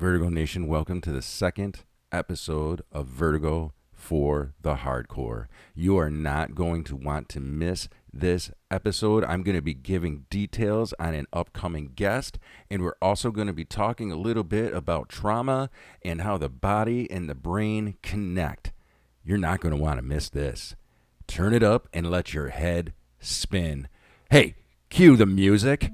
Vertigo Nation, welcome to the second episode of Vertigo for the Hardcore. You are not going to want to miss this episode. I'm going to be giving details on an upcoming guest, and we're also going to be talking a little bit about trauma and how the body and the brain connect. You're not going to want to miss this. Turn it up and let your head spin. Hey, cue the music.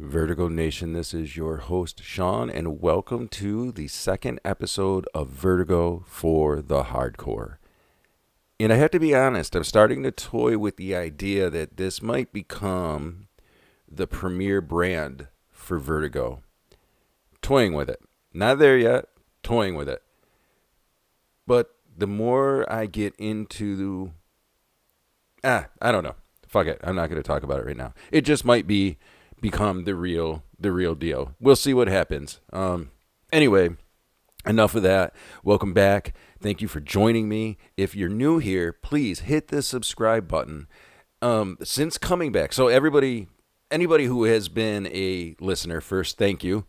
Vertigo Nation, this is your host, Sean, and welcome to the second episode of Vertigo for the Hardcore. And I have to be honest, I'm starting to toy with the idea that this might become the premier brand for Vertigo. Toying with it. Not there yet, toying with it. But the more I get into... I don't know. Fuck it. I'm not going to talk about it right now. It just might become the real deal. We'll see what happens. Anyway, enough of that. Welcome back. Thank you for joining me. If you're new here, please hit the subscribe button. Since coming back, so anybody who has been a listener, first, thank you.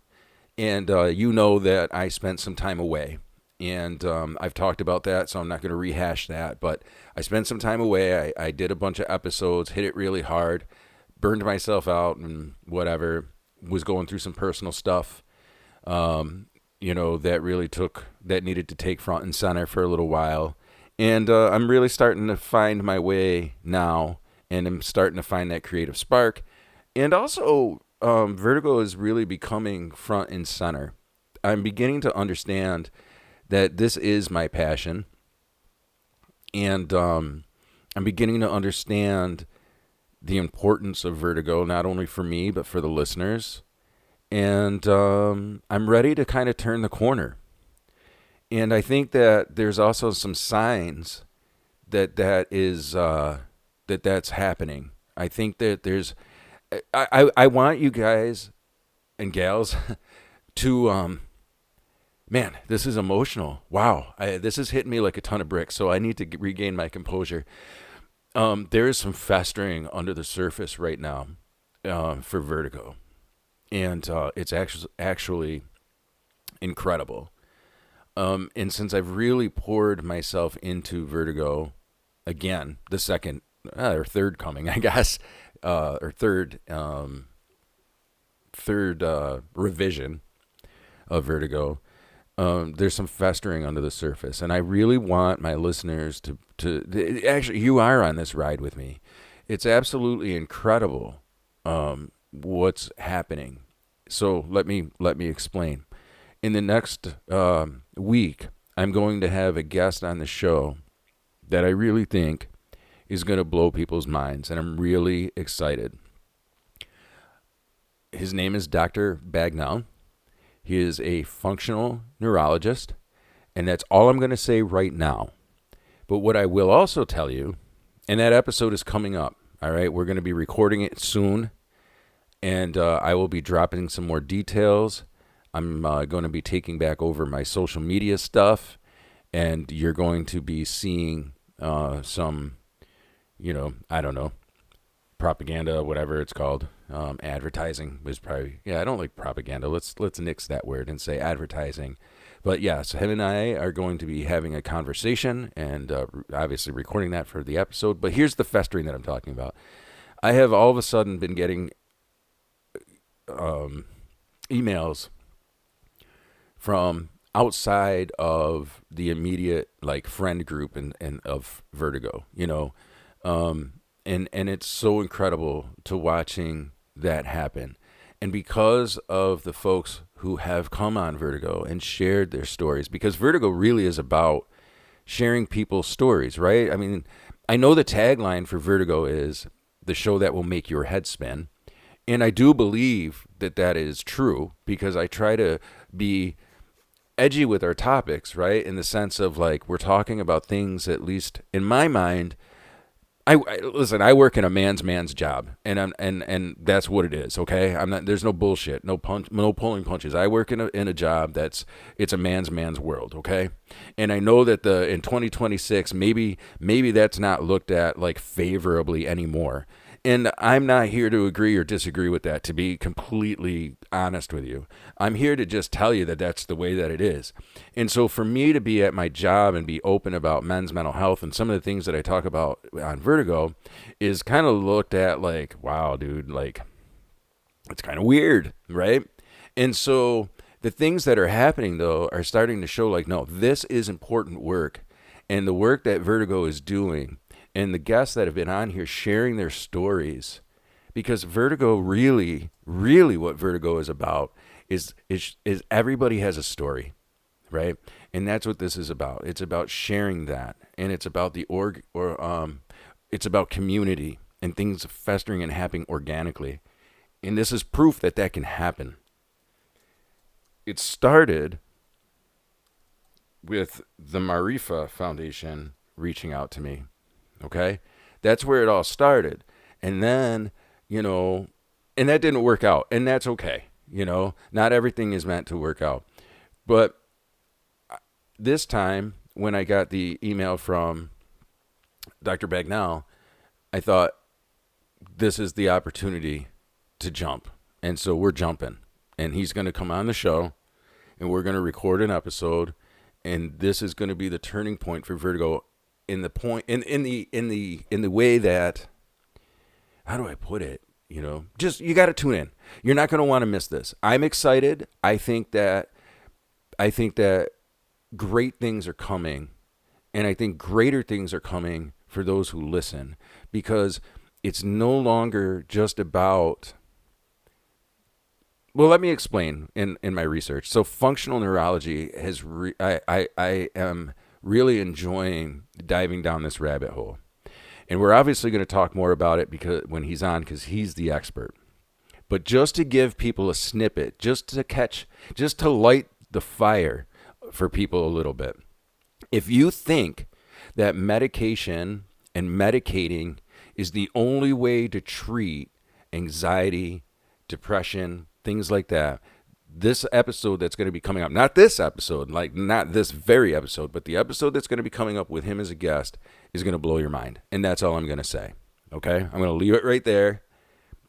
And you know that I spent some time away. And I've talked about that, so I'm not going to rehash that. But I spent some time away. I did a bunch of episodes, hit it really hard. Burned myself out and whatever, was going through some personal stuff, that needed to take front and center for a little while. And I'm really starting to find my way now, and I'm starting to find that creative spark. And also, Vertigo is really becoming front and center. I'm beginning to understand that this is my passion. And I'm beginning to understand the importance of Vertigo, not only for me, but for the listeners. And I'm ready to kind of turn the corner. And I think that there's also some signs that's happening. I think that there's, I want you guys and gals to, man, this is emotional. Wow. This is hitting me like a ton of bricks. So I need to regain my composure. There is some festering under the surface right now for Vertigo, and it's actually incredible. And since I've really poured myself into Vertigo, again, the second or third coming, I guess, or third revision of Vertigo. There's some festering under the surface, and I really want my listeners to actually, you are on this ride with me. It's absolutely incredible what's happening. So let me explain. In the next week, I'm going to have a guest on the show that I really think is going to blow people's minds, and I'm really excited. His name is Dr. Bagnall. He is a functional neurologist, and that's all I'm going to say right now. But what I will also tell you, and that episode is coming up, all right? We're going to be recording it soon, and I will be dropping some more details. I'm going to be taking back over my social media stuff, and you're going to be seeing some, I don't know, propaganda, whatever it's called. Advertising was probably, I don't like propaganda. Let's nix that word and say advertising. But yeah, so him and I are going to be having a conversation and obviously recording that for the episode. But here's the festering that I'm talking about. I have all of a sudden been getting emails from outside of the immediate friend group and of Vertigo, and it's so incredible to watching that happen. And because of the folks who have come on Vertigo and shared their stories, because Vertigo really is about sharing people's stories, right? I mean, I know the tagline for Vertigo is the show that will make your head spin. And I do believe that is true, because I try to be edgy with our topics, right? In the sense of like we're talking about things, at least in my mind. Listen. I work in a man's job, and and that's what it is. Okay, I'm not. There's no bullshit, no pulling punches. I work in a job it's a man's world. Okay, and I know that in 2026 maybe that's not looked at like favorably anymore. And I'm not here to agree or disagree with that, to be completely honest with you. I'm here to just tell you that that's the way that it is. And so for me to be at my job and be open about men's mental health and some of the things that I talk about on Vertigo is kind of looked at like, wow, dude, like it's kind of weird, right? And so the things that are happening though are starting to show like, no, this is important work. And the work that Vertigo is doing and the guests that have been on here sharing their stories, because Vertigo really what Vertigo is about is everybody has a story, right? And that's what this is about. It's about sharing that, and it's about it's about community and things festering and happening organically. And this is proof that that can happen. It started with the Marifa Foundation reaching out to me. Okay? That's where it all started. And then, and that didn't work out. And that's okay. Not everything is meant to work out. But this time, when I got the email from Dr. Bagnell, I thought, this is the opportunity to jump. And so we're jumping. And he's going to come on the show, and we're going to record an episode. And this is going to be the turning point for Vertigo in the way that, how do I put it? Just, you got to tune in. You're not going to want to miss this. I'm excited. I think that great things are coming, and I think greater things are coming for those who listen, because it's no longer just about, well, let me explain in my research. So functional neurology has, I am really enjoying diving down this rabbit hole. And we're obviously going to talk more about it when he's on, because he's the expert. But just to give people a snippet, just to light the fire for people a little bit. If you think that medication and medicating is the only way to treat anxiety, depression, things like that, this episode that's going to be coming up, not this episode, like not this very episode, but the episode that's going to be coming up with him as a guest is going to blow your mind. And that's all I'm going to say. Okay? I'm going to leave it right there.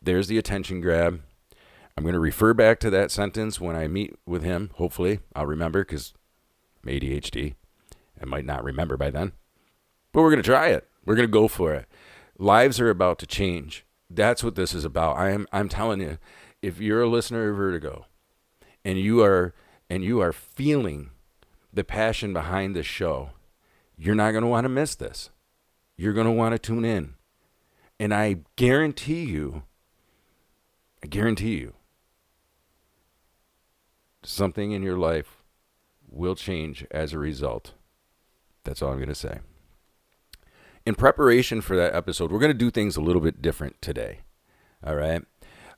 There's the attention grab. I'm going to refer back to that sentence when I meet with him. Hopefully I'll remember, because I'm ADHD. I might not remember by then. But we're going to try it. We're going to go for it. Lives are about to change. That's what this is about. I'm telling you, if you're a listener of Vertigo, and you are feeling the passion behind this show, you're not going to want to miss this. You're going to want to tune in. And I guarantee you, something in your life will change as a result. That's all I'm going to say. In preparation for that episode, we're going to do things a little bit different today. All right?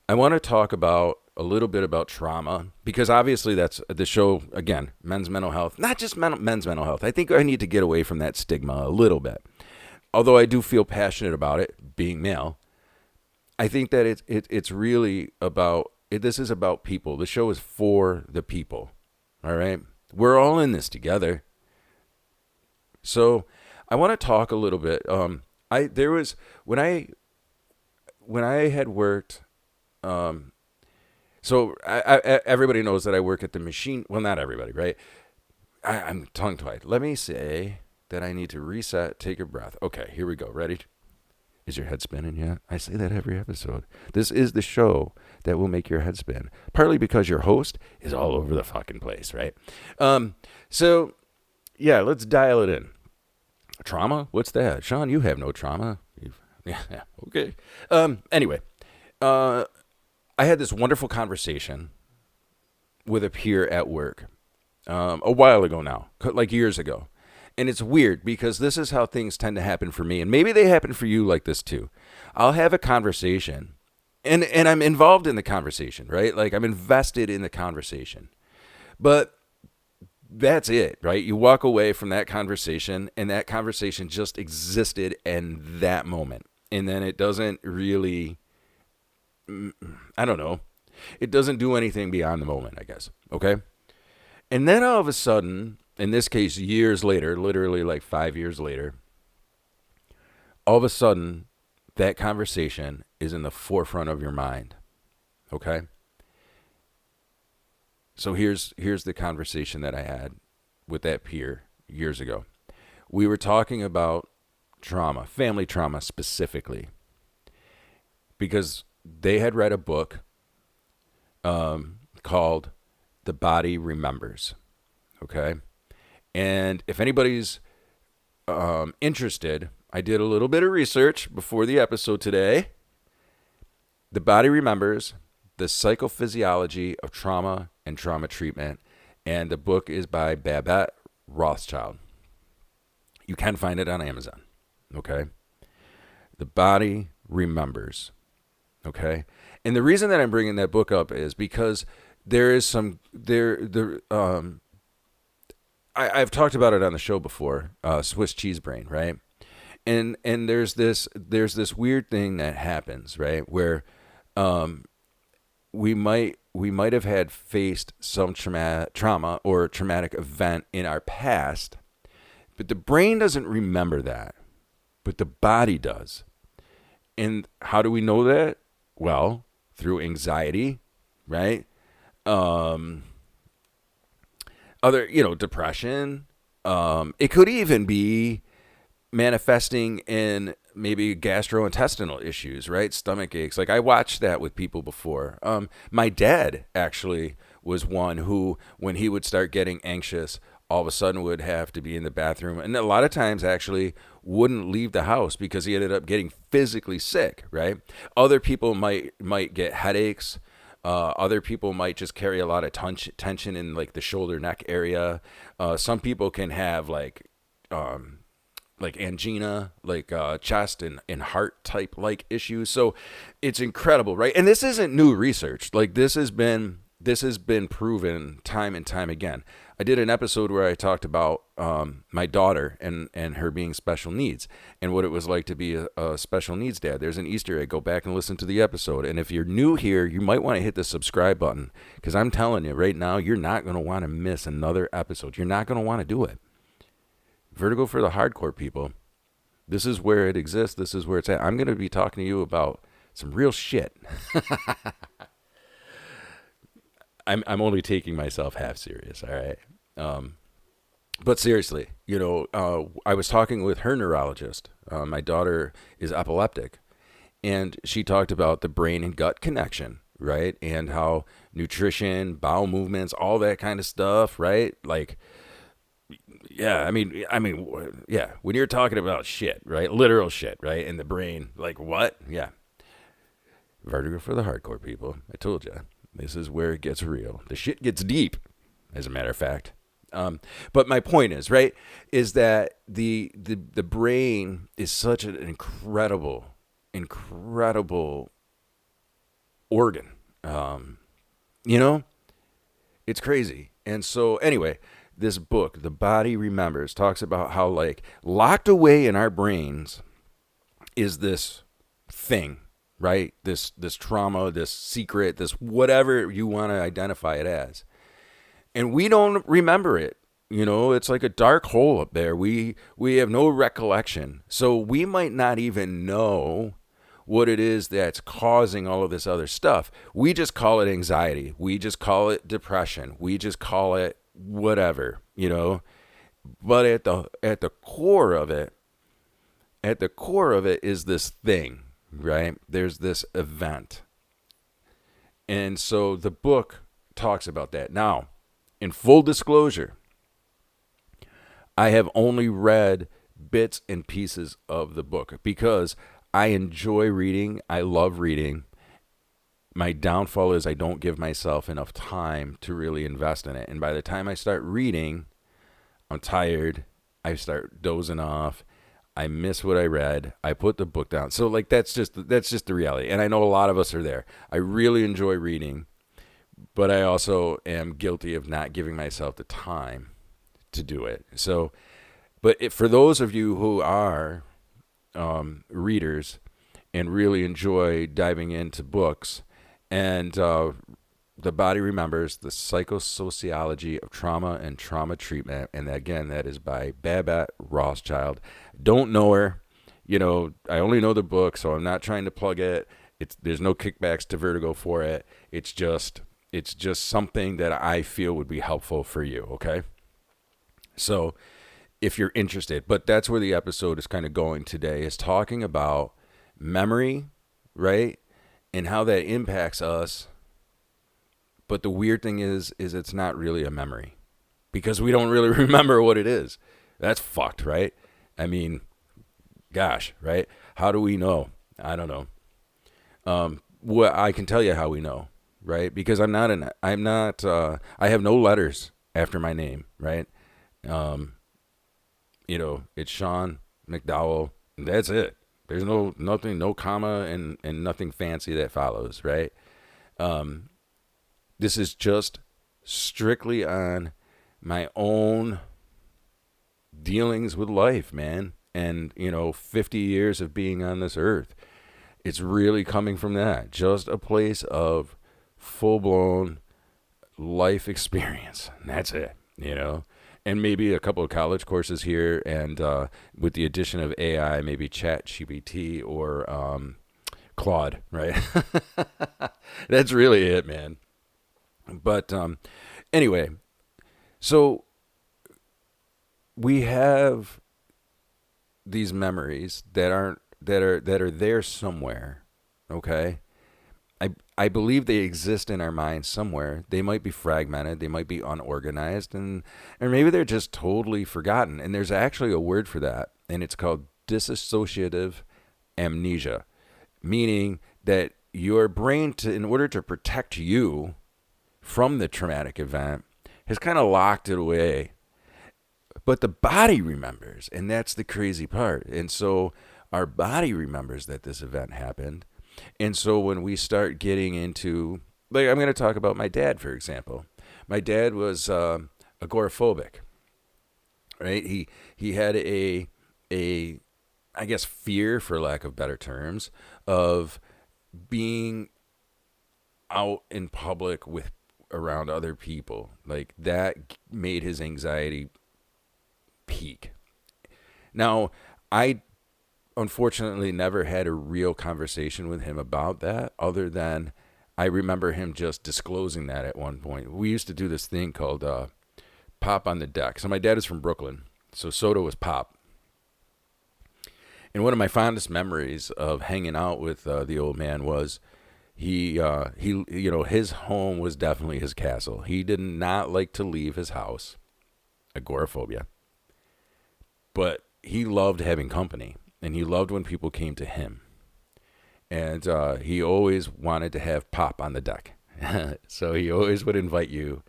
I want to talk about a little bit about trauma, because obviously that's the show, again, men's mental health, not just men's mental health. I think I need to get away from that stigma a little bit. Although I do feel passionate about it, being male, I think that it's really about, this is about people. The show is for the people, all right? We're all in this together. So I want to talk a little bit. When I had worked, so everybody knows that I work at the machine. Well, not everybody, right? I'm tongue-tied. Let me say that I need to reset, take a breath. Okay, here we go. Ready? Is your head spinning yet? I say that every episode. This is the show that will make your head spin. Partly because your host is all over the fucking place, right? So, yeah, let's dial it in. Trauma? What's that? Sean, you have no trauma. Yeah, okay. Anyway, I had this wonderful conversation with a peer at work a while ago now, like years ago. And it's weird, because this is how things tend to happen for me. And maybe they happen for you like this too. I'll have a conversation, and I'm involved in the conversation, right? Like I'm invested in the conversation. But that's it, right? You walk away from that conversation, and that conversation just existed in that moment. And then it doesn't really, I don't know, it doesn't do anything beyond the moment, I guess. Okay. And then all of a sudden, in this case, years later, literally like 5 years later, all of a sudden, that conversation is in the forefront of your mind. Okay. So here's the conversation that I had with that peer years ago. We were talking about trauma, family trauma specifically, because they had read a book called The Body Remembers. Okay. And if anybody's interested, I did a little bit of research before the episode today. The Body Remembers, The Psychophysiology of Trauma and Trauma Treatment. And the book is by Babette Rothschild. You can find it on Amazon. Okay. The Body Remembers. Okay. And the reason that I'm bringing that book up is because there is some, I've talked about it on the show before, Swiss cheese brain, right? And there's this weird thing that happens, right? Where we might have had faced some trauma or traumatic event in our past, but the brain doesn't remember that, but the body does. And how do we know that? Well, through anxiety, right? Depression. It could even be manifesting in maybe gastrointestinal issues, right? Stomach aches. Like I watched that with people before. My dad actually was one who, when he would start getting anxious, all of a sudden would have to be in the bathroom. And a lot of times actually wouldn't leave the house because he ended up getting physically sick, right? Other people might get headaches. Other people might just carry a lot of tension in like the shoulder neck area. Some people can have like angina, like chest and heart type like issues. So it's incredible, right? And this isn't new research. Like this has been proven time and time again. I did an episode where I talked about my daughter and her being special needs and what it was like to be a special needs dad. There's an Easter egg. Go back and listen to the episode. And if you're new here, you might want to hit the subscribe button, because I'm telling you right now, you're not going to want to miss another episode. You're not going to want to do it. Vertigo for the hardcore people. This is where it exists. This is where it's at. I'm going to be talking to you about some real shit. I'm only taking myself half serious, all right? But seriously, I was talking with her neurologist. My daughter is epileptic, and she talked about the brain and gut connection, right? And how nutrition, bowel movements, all that kind of stuff, right? Like, yeah, I mean, yeah, when you're talking about shit, right? Literal shit, right? In the brain, like what? Yeah. Vertigo for the hardcore people. I told you. This is where it gets real. The shit gets deep, as a matter of fact. But my point is, right, is that the brain is such an incredible organ. It's crazy. And so anyway, this book, The Body Remembers, talks about how like locked away in our brains is this thing, right? This trauma, this secret, this whatever you want to identify it as. And we don't remember it. It's like a dark hole up there. We have no recollection. So we might not even know what it is that's causing all of this other stuff. We just call it anxiety. We just call it depression. We just call it whatever, But at the core of it is this thing. Right? There's this event. And so the book talks about that. Now, in full disclosure, I have only read bits and pieces of the book because I enjoy reading. I love reading. My downfall is I don't give myself enough time to really invest in it. And by the time I start reading, I'm tired. I start dozing off. I miss what I read. I put the book down. So like that's just the reality. And I know a lot of us are there. I really enjoy reading, but I also am guilty of not giving myself the time to do it. So, but for those of you who are readers and really enjoy diving into books, and The Body Remembers, The Psychosociology of Trauma and Trauma Treatment, and again, that is by Babette Rothschild. Don't know her. I only know the book, so I'm not trying to plug it. There's no kickbacks to Vertigo for it. It's just something that I feel would be helpful for you, okay? So if you're interested, but that's where the episode is kind of going today, is talking about memory, right? And how that impacts us. But the weird thing is it's not really a memory because we don't really remember what it is. That's fucked, right? I mean, gosh, right? How do we know? I don't know. Well, I can tell you how we know, right? Because I have no letters after my name, right? It's Sean McDowell. That's it. There's nothing, no comma and nothing fancy that follows, right? This is just strictly on my own dealings with life, man. And, 50 years of being on this earth. It's really coming from that. Just a place of full-blown life experience. And that's it, And maybe a couple of college courses here. And with the addition of AI, maybe ChatGPT or Claude, right? That's really it, man. But anyway, so we have these memories that are there somewhere, okay? I believe they exist in our minds somewhere. They might be fragmented, they might be unorganized, or maybe they're just totally forgotten. And there's actually a word for that, and it's called dissociative amnesia, meaning that your brain, in order to protect you from the traumatic event, has kind of locked it away. But the body remembers, and that's the crazy part. And so our body remembers that this event happened. And so when we start getting into, like, I'm going to talk about my dad, for example. My dad was agoraphobic, right? He had a I guess fear, for lack of better terms, of being out in public around other people. Like, that made his anxiety peak. Now, I unfortunately never had a real conversation with him about that, other than I remember him just disclosing that at one point. We used to do this thing called Pop on the Deck. So my dad is from Brooklyn, so soda was pop. And one of my fondest memories of hanging out with the old man was he his home was definitely his castle. He did not like to leave his house, agoraphobia. But he loved having company, and he loved when people came to him. And he always wanted to have pop on the deck. So he always would invite you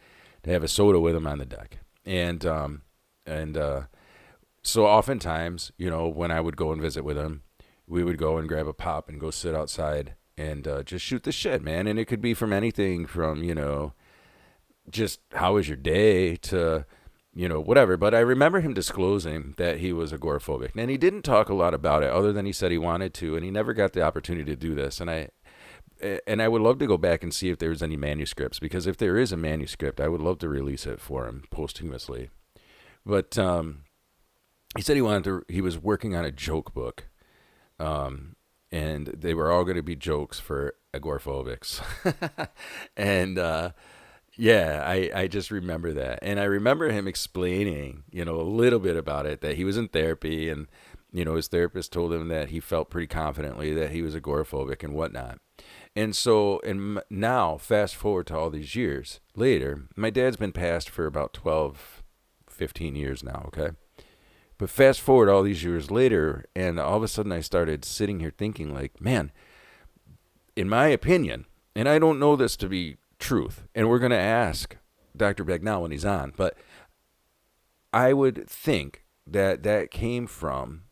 to have a soda with him on the deck. And so oftentimes, when I would go and visit with him, we would go and grab a pop and go sit outside and just shoot the shit, man. And it could be from anything from, just how was your day to, whatever. But I remember him disclosing that he was agoraphobic. And he didn't talk a lot about it, other than he said he wanted to, and he never got the opportunity to do this. And I would love to go back and see if there was any manuscripts, because if there is a manuscript, I would love to release it for him posthumously. But he said he was working on a joke book, and they were all going to be jokes for agoraphobics. And yeah, I just remember that. And I remember him explaining, a little bit about it, that he was in therapy, and, his therapist told him that he felt pretty confidently that he was agoraphobic and whatnot. And so, and now, fast forward to all these years later, my dad's been passed for about 12, 15 years now, okay? But fast forward all these years later, and all of a sudden I started sitting here thinking, like, man, in my opinion, and I don't know this to be truth, and we're going to ask Dr. Bagnall when he's on, but I would think that came from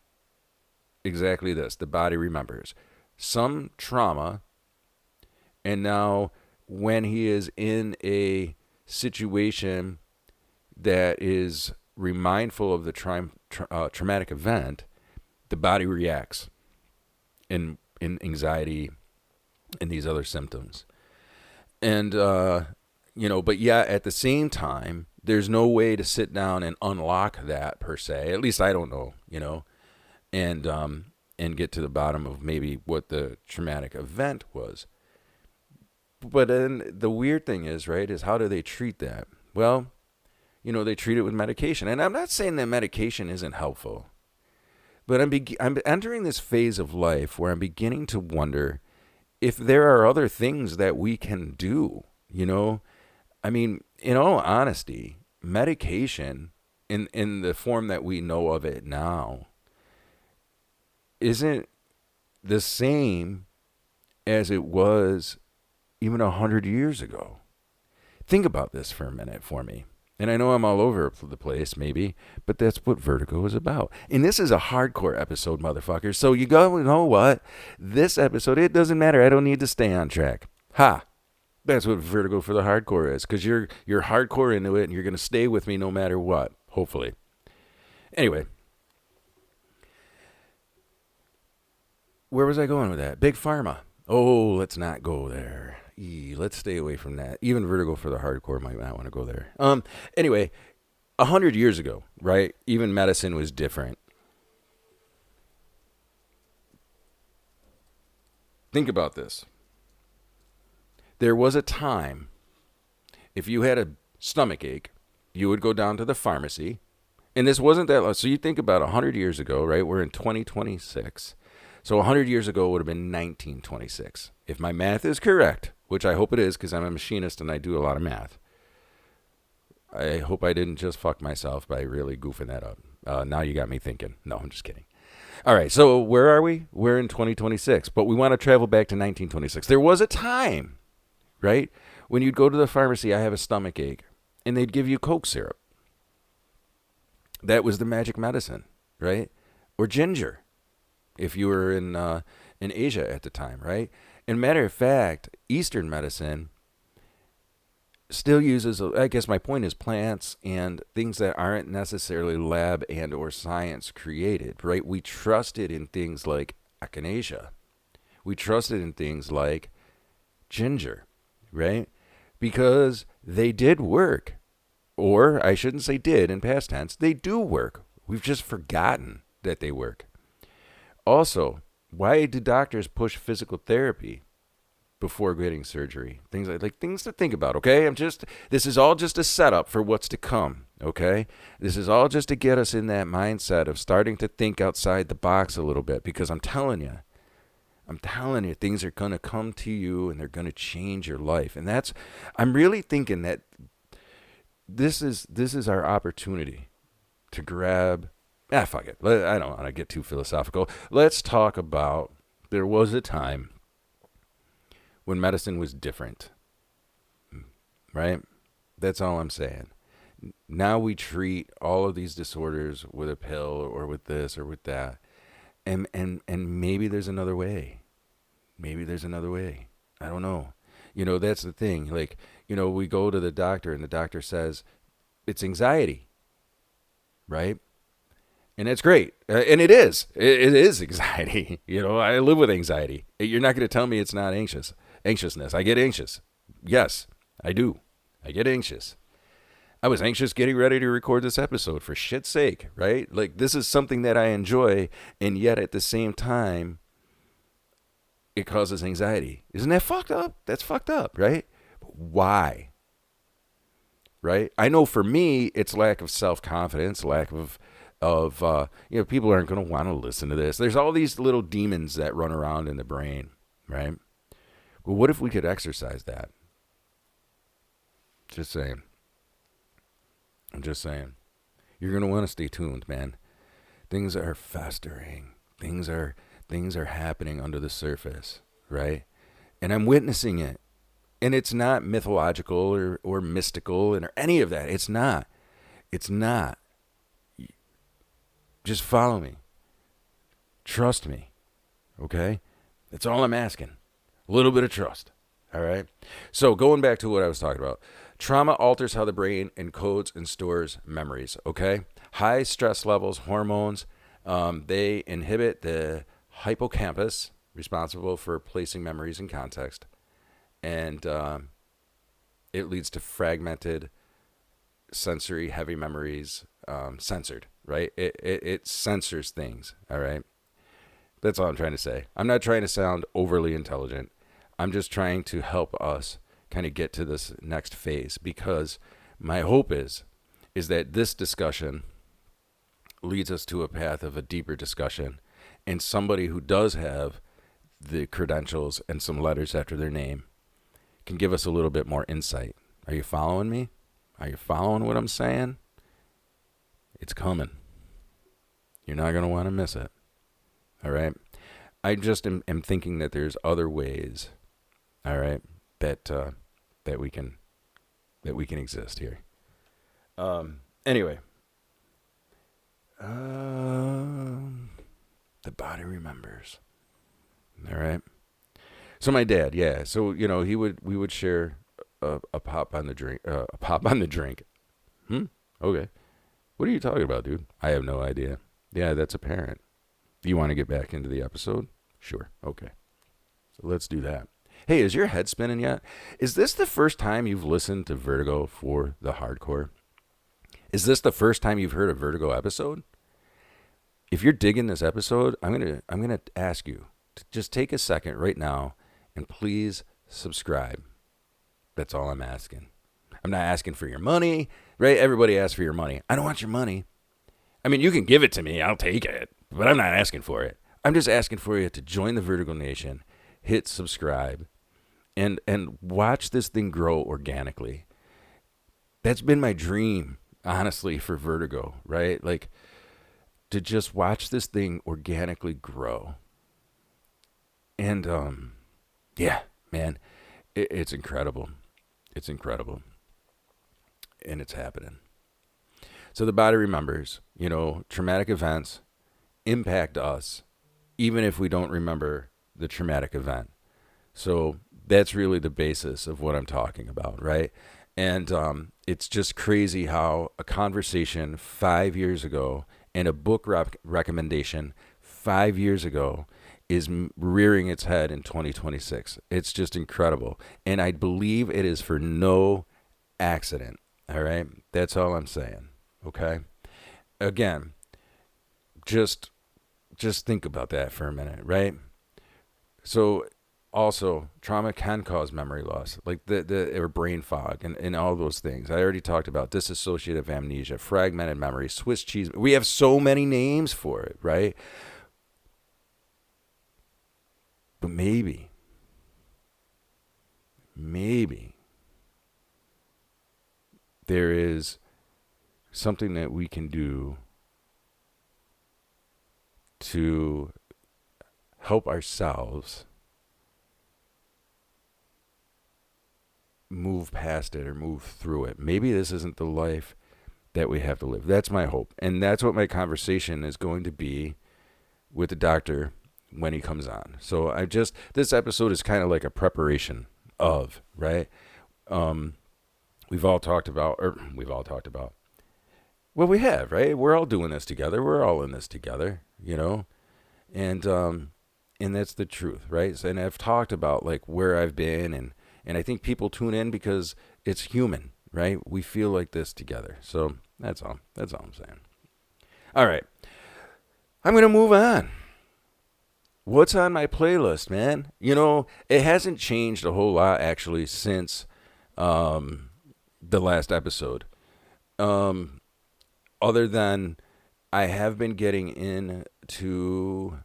exactly this: the body remembers some trauma, and now when he is in a situation that is mindful of the traumatic event, the body reacts in anxiety and these other symptoms. And, but yeah, at the same time, there's no way to sit down and unlock that per se. At least I don't know, and get to the bottom of maybe what the traumatic event was. But then the weird thing is, right, is how do they treat that? Well, they treat it with medication. And I'm not saying that medication isn't helpful, but I'm entering this phase of life where I'm beginning to wonder if there are other things that we can do, I mean, in all honesty, medication in the form that we know of it now isn't the same as it was even 100 years ago. Think about this for a minute for me. And I know I'm all over the place, maybe, but that's what Vertigo is about. And this is a hardcore episode, motherfuckers. So you know what? This episode, it doesn't matter. I don't need to stay on track. Ha! That's what Vertigo for the hardcore is, because you're hardcore into it, and you're going to stay with me no matter what, hopefully. Anyway. Where was I going with that? Big Pharma. Oh, let's not go there. Let's stay away from that. Even Vertigo for the hardcore might not want to go there. Anyway, 100 years ago, right? Even medicine was different. Think about this. There was a time, if you had a stomach ache, you would go down to the pharmacy. And this wasn't that long. So you think about 100 years ago, right? We're in 2026. So 100 years ago would have been 1926. If my math is correct, which I hope it is because I'm a machinist and I do a lot of math. I hope I didn't just fuck myself by really goofing that up. Now you got me thinking. No, I'm just kidding. All right, so where are we? We're in 2026, but we want to travel back to 1926. There was a time, right, when you'd go to the pharmacy, I have a stomach ache, and they'd give you Coke syrup. That was the magic medicine, right? Or ginger, if you were in Asia at the time, right? And matter of fact, Eastern medicine still uses, I guess my point is, plants and things that aren't necessarily lab and or science created, right? We trusted in things like echinacea. We trusted in things like ginger, right? Because they did work. Or I shouldn't say did in past tense. They do work. We've just forgotten that they work. Also, why do doctors push physical therapy before getting surgery? Things like things to think about, okay? This is all just a setup for what's to come, okay? This is all just to get us in that mindset of starting to think outside the box a little bit, because I'm telling you, things are going to come to you and they're going to change your life. And I'm really thinking that this is our opportunity to grab. Fuck it. I don't want to get too philosophical. Let's talk about, there was a time when medicine was different, right? That's all I'm saying. Now we treat all of these disorders with a pill or with this or with that. And maybe there's another way. Maybe there's another way. I don't know. That's the thing. Like, we go to the doctor and the doctor says it's anxiety, right? And it's great. And it is. It is anxiety. I live with anxiety. You're not going to tell me it's not anxiousness. I get anxious. Yes, I do. I get anxious. I was anxious getting ready to record this episode, for shit's sake, right? Like, this is something that I enjoy, and yet at the same time, it causes anxiety. Isn't that fucked up? That's fucked up, right? Why? Right? I know for me, it's lack of self-confidence, lack of people aren't going to want to listen to this. There's all these little demons that run around in the brain, right? Well, what if we could exercise that? Just saying. I'm just saying. You're going to want to stay tuned, man. Things are festering. Things are happening under the surface, right? And I'm witnessing it. And it's not mythological or mystical or any of that. It's not. It's not. Just follow me. Trust me. Okay? That's all I'm asking. A little bit of trust. All right? So going back to what I was talking about. Trauma alters how the brain encodes and stores memories, okay? High stress levels, hormones, they inhibit the hippocampus, responsible for placing memories in context, and it leads to fragmented, sensory, heavy memories, censored, right? It censors things, all right? That's all I'm trying to say. I'm not trying to sound overly intelligent. I'm just trying to help us kind of get to this next phase, because my hope is that this discussion leads us to a path of a deeper discussion, and somebody who does have the credentials and some letters after their name can give us a little bit more insight. Are you following me? Are you following what I'm saying? It's coming. You're not going to want to miss it. All right? I just am thinking that there's other ways, all right, that we can exist here. Anyway, the body remembers. All right. So my dad, yeah. So we would share a pop on the drink. A pop on the drink. Okay. What are you talking about, dude? I have no idea. Yeah, that's apparent. Do you want to get back into the episode? Sure. Okay. So let's do that. Hey, is your head spinning yet? Is this the first time you've listened to Vertigo for the hardcore? Is this the first time you've heard a Vertigo episode? If you're digging this episode, I'm gonna ask you to just take a second right now and please subscribe. That's all I'm asking. I'm not asking for your money, right? Everybody asks for your money. I don't want your money. I mean, you can give it to me. I'll take it. But I'm not asking for it. I'm just asking for you to join the Vertigo Nation, hit subscribe, and watch this thing grow organically. That's been my dream, honestly, for Vertigo, right? Like, to just watch this thing organically grow. And, yeah, man, it's incredible. It's incredible. And it's happening. So the body remembers, traumatic events impact us, even if we don't remember the traumatic event. So that's really the basis of what I'm talking about, right? And it's just crazy how a conversation 5 years ago and a book recommendation 5 years ago is rearing its head in 2026. It's just incredible. And I believe it is for no accident, all right? That's all I'm saying, okay? Again, just think about that for a minute, right? So also, trauma can cause memory loss, like or brain fog and all those things. I already talked about dissociative amnesia, fragmented memory, Swiss cheese. We have so many names for it, right? But maybe there is something that we can do to help ourselves move past it or move through it. Maybe this isn't the life that we have to live. That's my hope. And that's what my conversation is going to be with the doctor when he comes on. So this episode is kind of like a preparation of, right? We've all talked about. Well, we have, right? We're all doing this together. We're all in this together, and that's the truth, right? And I've talked about like where I've been, and I think people tune in because it's human, right? We feel like this together. So that's all I'm saying. All right. I'm going to move on. What's on my playlist, man? It hasn't changed a whole lot actually since the last episode. Other than I have been getting into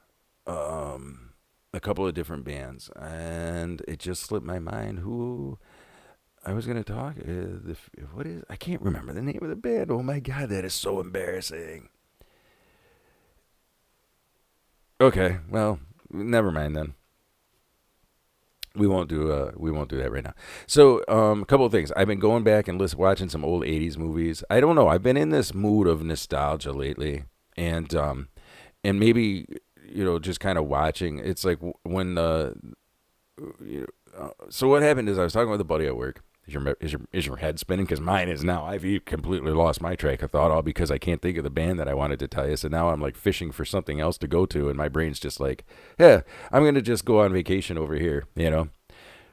a couple of different bands, and it just slipped my mind who I was going to talk. I can't remember the name of the band. Oh my God, that is so embarrassing. Okay, well, never mind then. We won't do that right now. So, a couple of things. I've been going back and watching some old 80s movies. I don't know. I've been in this mood of nostalgia lately, and maybe just kind of watching. It's like when so what happened is I was talking with a buddy at work, Is your head spinning? Because mine is now. I've completely lost my track of thought, all because I can't think of the band that I wanted to tell you. So now I'm like fishing for something else to go to, and my brain's just like, yeah, I'm gonna just go on vacation over here.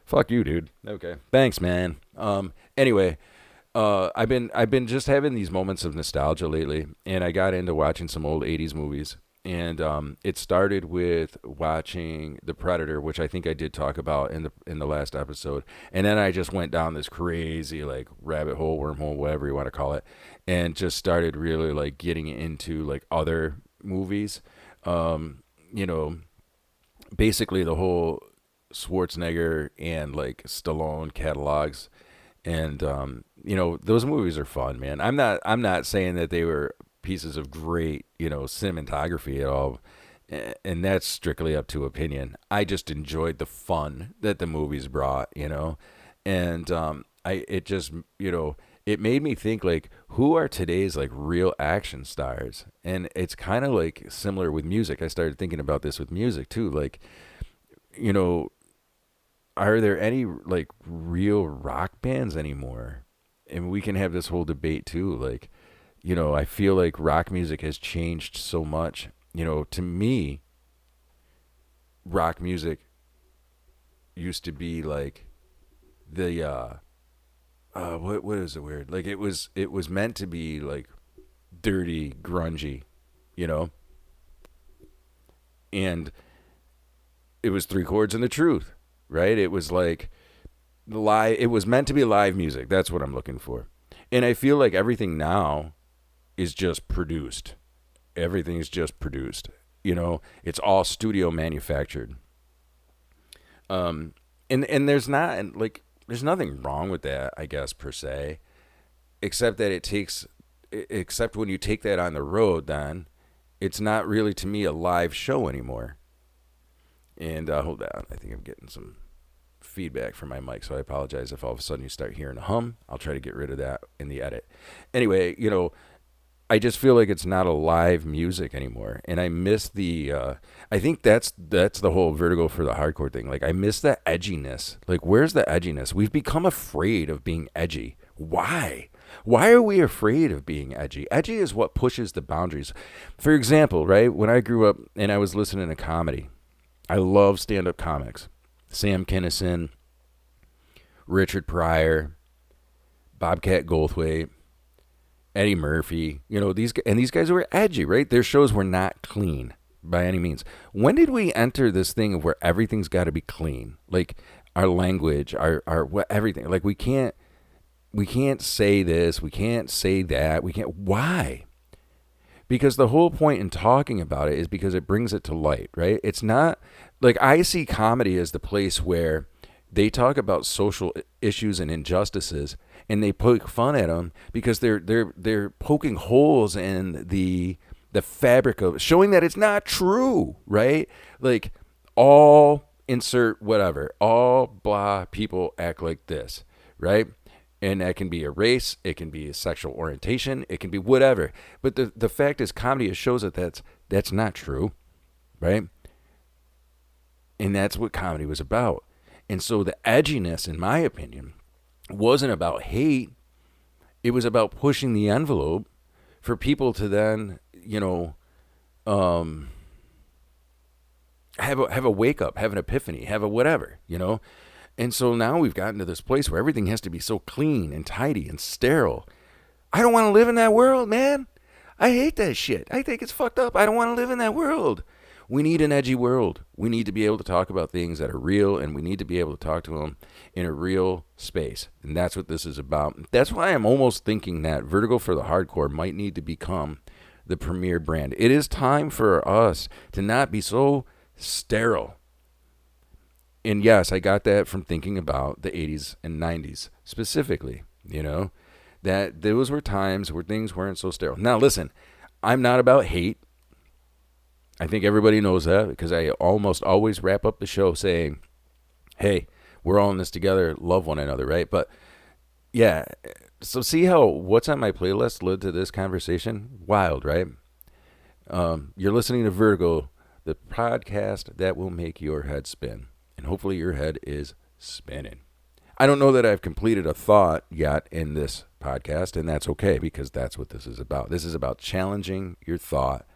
Fuck you, dude. Okay, thanks, man. Anyway, I've been just having these moments of nostalgia lately, and I got into watching some old '80s movies. And it started with watching The Predator, which I think I did talk about in the last episode. And then I just went down this crazy like rabbit hole, wormhole, whatever you want to call it, and just started really like getting into like other movies. You know, basically the whole Schwarzenegger and like Stallone catalogs. And those movies are fun, man. I'm not saying that they were pieces of great, cinematography at all, and that's strictly up to opinion. I just enjoyed the fun that the movies brought, and it just, it made me think like, who are today's like real action stars? And it's kind of like similar with music. I started thinking about this with music too, like, you know, are there any like real rock bands anymore? And we can have this whole debate too, like, I feel like rock music has changed so much. To me, rock music used to be like the what is the word? Like it was meant to be like dirty, grungy, you know? And it was three chords and the truth, right? It was like it was meant to be live music. That's what I'm looking for. And I feel like everything now is just produced. Everything is just produced. It's all studio manufactured. And there's nothing wrong with that, I guess, per se, except that except when you take that on the road, then it's not really, to me, a live show anymore. And hold on, I think I'm getting some feedback from my mic, so I apologize if all of a sudden you start hearing a hum. I'll try to get rid of that in the edit. Anyway, I just feel like it's not a live music anymore, and I miss the. I think that's the whole Vertigo for the hardcore thing. Like, I miss the edginess. Like, where's the edginess? We've become afraid of being edgy. Why? Why are we afraid of being edgy? Edgy is what pushes the boundaries. For example, right, when I grew up and I was listening to comedy, I love stand-up comics. Sam Kinison, Richard Pryor, Bobcat Goldthwait, Eddie Murphy. These guys were edgy, right? Their shows were not clean by any means. When did we enter this thing of where everything's got to be clean? Like our language, our everything. Like we can't say this, we can't say that, we can't. Why? Because the whole point in talking about it is because it brings it to light, right? It's not like, I see comedy as the place where they talk about social issues and injustices, and they poke fun at them because they're poking holes in the fabric of showing that it's not true, right? Like, all insert whatever, all blah people act like this, right? And that can be a race, it can be a sexual orientation, it can be whatever. But the fact is, comedy shows that that's not true, right? And that's what comedy was about. And so the edginess, in my opinion, wasn't about hate. It was about pushing the envelope for people to then, have a wake up, have an epiphany, have a whatever, And so now we've gotten to this place where everything has to be so clean and tidy and sterile. I don't want to live in that world, man. I hate that shit. I think it's fucked up. I don't want to live in that world. We need an edgy world. We need to be able to talk about things that are real, and we need to be able to talk to them in a real space. And that's what this is about. That's why I'm almost thinking that Vertigo for the Hardcore might need to become the premier brand. It is time for us to not be so sterile. And yes, I got that from thinking about the 80s and 90s specifically, that those were times where things weren't so sterile. Now, listen, I'm not about hate. I think everybody knows that, because I almost always wrap up the show saying, hey, we're all in this together, love one another, right? But yeah, so see how what's on my playlist led to this conversation? Wild, right? You're listening to Vertigo, the podcast that will make your head spin. And hopefully your head is spinning. I don't know that I've completed a thought yet in this podcast, and that's okay because that's what this is about. This is about challenging your thought.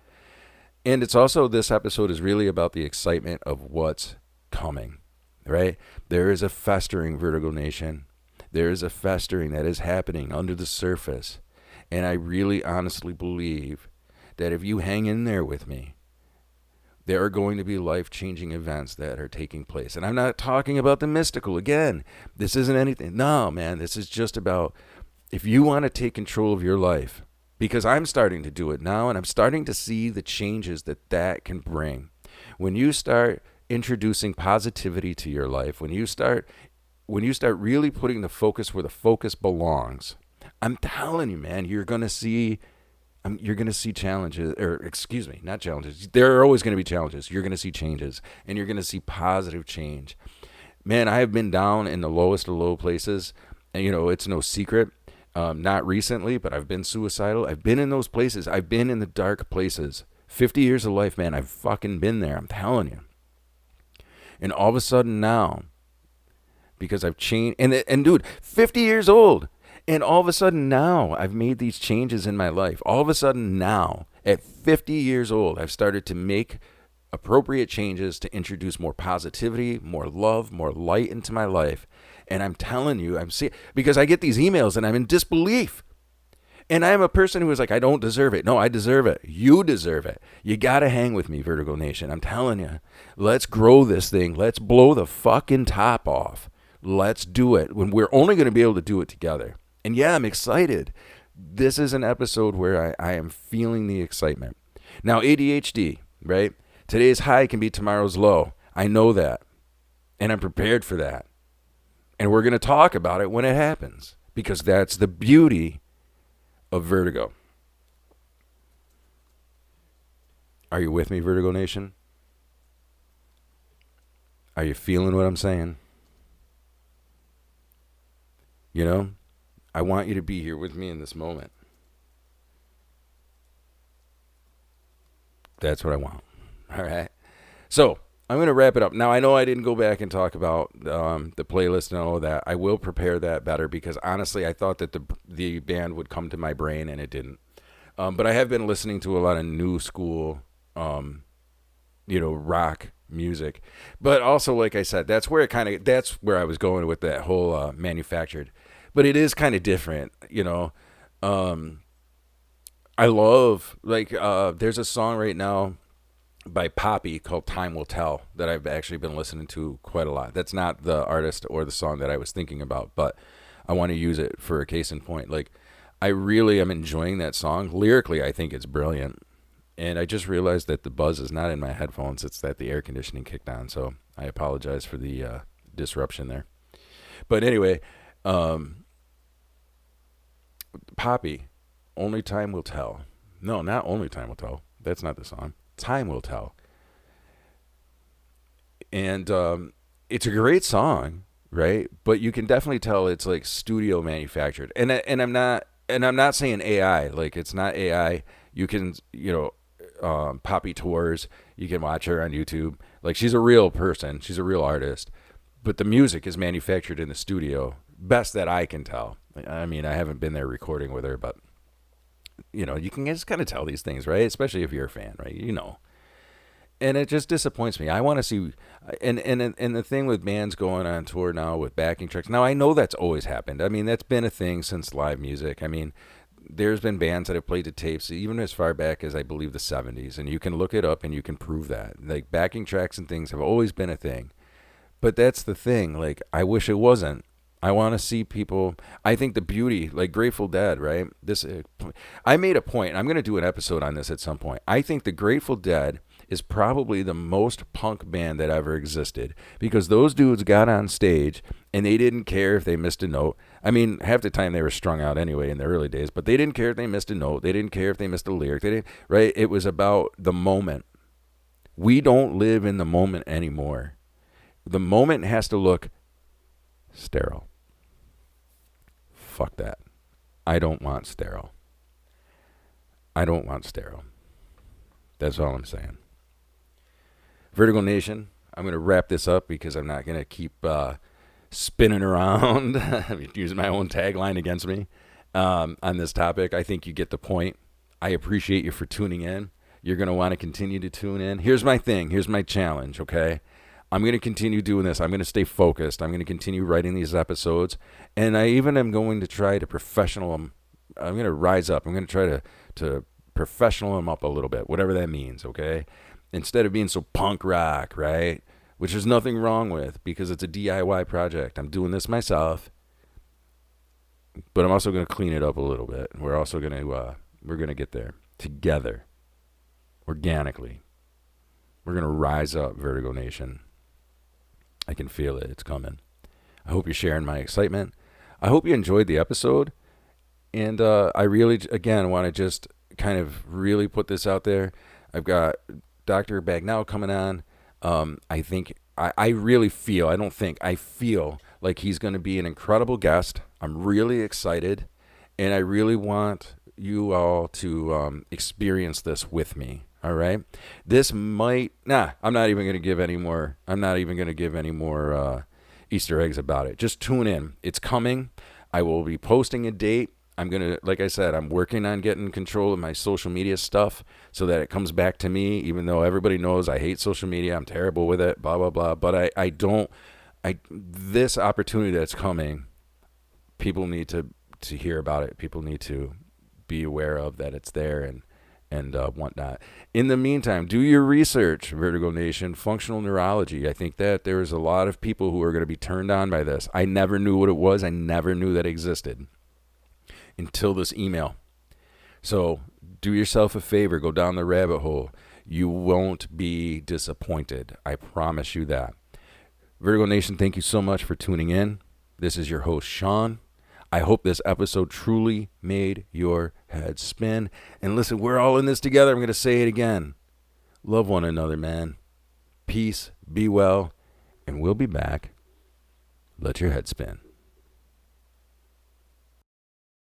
And it's also, this episode is really about the excitement of what's coming, right? There is a festering, Vertigo Nation. There is a festering that is happening under the surface. And I really honestly believe that if you hang in there with me, there are going to be life-changing events that are taking place. And I'm not talking about the mystical. Again, this isn't anything. No, man, this is just about if you want to take control of your life, because I'm starting to do it now, and I'm starting to see the changes that can bring. When you start introducing positivity to your life, when you start really putting the focus where the focus belongs, I'm telling you, man, you're going to see challenges, or excuse me, not challenges. There are always going to be challenges. You're going to see changes, and you're going to see positive change. Man, I have been down in the lowest of low places, and it's no secret. Not recently, but I've been suicidal. I've been in those places. I've been in the dark places. 50 years of life, man, I've fucking been there. I'm telling you. And all of a sudden now, because I've changed, and dude, 50 years old. And all of a sudden now, I've made these changes in my life. All of a sudden now, at 50 years old, I've started to make appropriate changes to introduce more positivity, more love, more light into my life. And I'm telling you, because I get these emails and I'm in disbelief. And I'm a person who is like, I don't deserve it. No, I deserve it. You deserve it. You got to hang with me, Vertigo Nation. I'm telling you, let's grow this thing. Let's blow the fucking top off. Let's do it when we're only going to be able to do it together. And yeah, I'm excited. This is an episode where I am feeling the excitement. Now, ADHD, right? Today's high can be tomorrow's low. I know that. And I'm prepared for that. And we're going to talk about it when it happens, because that's the beauty of Vertigo. Are you with me, Vertigo Nation? Are you feeling what I'm saying? I want you to be here with me in this moment. That's what I want. All right. So I'm going to wrap it up. Now, I know I didn't go back and talk about the playlist and all of that. I will prepare that better, because honestly, I thought that the band would come to my brain, and it didn't. But I have been listening to a lot of new school, rock music. But also, like I said, that's where I was going with that whole manufactured. But it is kind of different, I love, there's a song right now by Poppy called Time Will Tell that I've actually been listening to quite a lot. That's not the artist or the song that I was thinking about, but I want to use it for a case in point. I really am enjoying that song. Lyrically, I think it's brilliant. And I just realized that the buzz is not in my headphones. It's that the air conditioning kicked on. So I apologize for the disruption there. But anyway, Poppy, Only Time Will Tell. No, not Only Time Will Tell. That's not the song. Time Will Tell. And it's a great song, right? But you can definitely tell it's like studio manufactured. And I'm not saying AI. It's not AI. You can, Poppy tours. You can watch her on YouTube. She's a real person. She's a real artist. But the music is manufactured in the studio, best that I can tell. I mean, I haven't been there recording with her, but, you can just kind of tell these things, right? Especially if you're a fan, right? And it just disappoints me. I want to see, and the thing with bands going on tour now with backing tracks. Now, I know that's always happened. I mean, that's been a thing since live music. I mean, there's been bands that have played the tapes even as far back as, I believe, the 70s, and you can look it up and you can prove that. Backing tracks and things have always been a thing. But that's the thing. I wish it wasn't. I want to see people. I think the beauty, Grateful Dead, right? I made a point. I'm going to do an episode on this at some point. I think the Grateful Dead is probably the most punk band that ever existed, because those dudes got on stage and they didn't care if they missed a note. I mean, half the time they were strung out anyway in the early days, but they didn't care if they missed a note. They didn't care if they missed a lyric. They didn't, right? It was about the moment. We don't live in the moment anymore. The moment has to look sterile. Fuck that. I don't want sterile. I don't want sterile. That's all I'm saying. Vertigo Nation, I'm going to wrap this up because I'm not going to keep spinning around, using my own tagline against me on this topic. I think you get the point. I appreciate you for tuning in. You're going to want to continue to tune in. Here's my thing. Here's my challenge, okay? I'm going to continue doing this. I'm going to stay focused. I'm going to continue writing these episodes. And I even am going to try to professional them. I'm going to rise up. I'm going to try to professional them up a little bit, whatever that means, okay? Instead of being so punk rock, right? Which there's nothing wrong with because it's a DIY project. I'm doing this myself. But I'm also going to clean it up a little bit. We're also going to we're going to get there together, organically. We're going to rise up, Vertigo Nation. I can feel it. It's coming. I hope you're sharing my excitement. I hope you enjoyed the episode. And I really, again, want to just kind of really put this out there. I've got Dr. Bagnell coming on. I think, I really feel, I feel like he's going to be an incredible guest. I'm really excited. And I really want you all to experience this with me. All right. This might, I'm not even going to give any more. Easter eggs about it. Just tune in. It's coming. I will be posting a date. I'm going to, like I said, I'm working on getting control of my social media stuff so that it comes back to me, even though everybody knows I hate social media. I'm terrible with it, blah, blah, blah. But this opportunity that's coming, people need to hear about it. People need to be aware of that it's there and whatnot. In the meantime, do your research, Vertigo Nation, functional neurology. I think that there's a lot of people who are going to be turned on by this. I never knew what it was. I never knew that existed until this email. So do yourself a favor. Go down the rabbit hole. You won't be disappointed. I promise you that. Vertigo Nation, thank you so much for tuning in. This is your host, Sean. I hope this episode truly made your head spin. And listen, we're all in this together. I'm going to say it again. Love one another, man. Peace, be well, and we'll be back. Let your head spin.